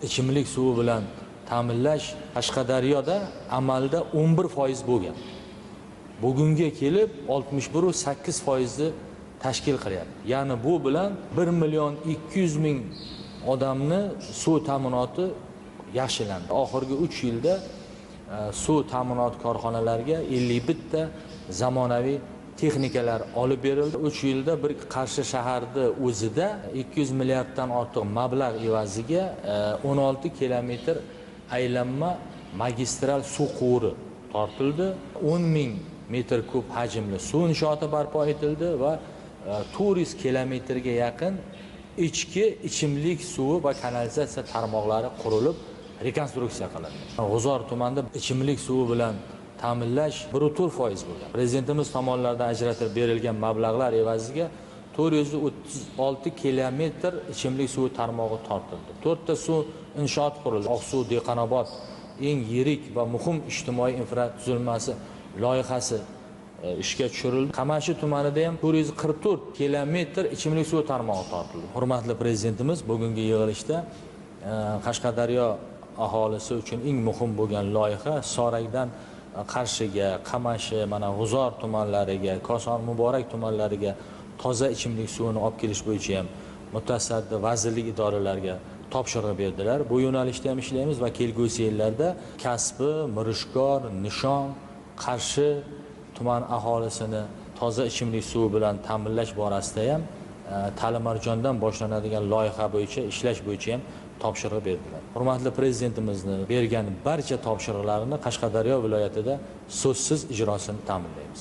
ichimlik suvi bilan ta'minlash Qashqadaryoda amalda 11% bo'lgan. Bugunga kelib 61,8% tashkil qilyapti. Ya'ni bu bilan 1,200,000 odamni suv ta'minoti yaxshilandi. Oxirgi 3 yilda suv ta'minot korxonalariga 51 ta zamonaviy texnikalar olib berildi. 3 yilda bir Qarshi shaharda o'zida 200 milliarddan ortiq mablag' evaziga 16 kilometr aylanma magistral suv quvuri tortildi. 10,000 metr kub hajmli suv inshooti barpo etildi va 400 kilometrga yaqin ichimlik suvi va kanalizatsiya tarmoqlari qurilib rekonstruksiya qilindi. G'uzor tumanida ichimlik suvi bilan ta'minlash 1,4% bo'lgan. Prezidentimiz tomonidan ajratib berilgan mablag'lar evaziga 436 kilometr ichimlik suvi tarmog'i tortildi. 4 ta suv inshoot qurildi. Oqsuv Dehqonobod eng yirik va muhim ijtimoiy infratuzilmasi loyihasi ishga tushirildi. Qamashi tumanida ham 444 kilometr ichimlik suvi tarmog'i tortildi. Hurmatli prezidentimiz bugungi yig'ilishda Qashqadaryo aholisi uchun eng muhim bo'lgan loyiha Sorakdan Qarshiga, Qamashi, mana G'uzor tumanlariga, Koson, Muborak tumanlariga toza ichimlik suvini olib kelish bo'yicha ham mutasaddi vazirlik idoralariga topshiriq berdilar. Bu yo'nalishda ham ishlaymiz va kelgusi yillarda Kasbi, Mirishkor, Nishon, Qarshi tuman aholisini toza ichimlik suvi bilan ta'minlash borasida ham Talimarjondan boshlanadigan loyiha bo'yicha ishlash bo'yicha ham topshiriq berdilar. Hurmatli prezidentimizni bergan barcha topshiriqlarni Qashqadaryo viloyatida so'zsiz ijrosini ta'minlaymiz.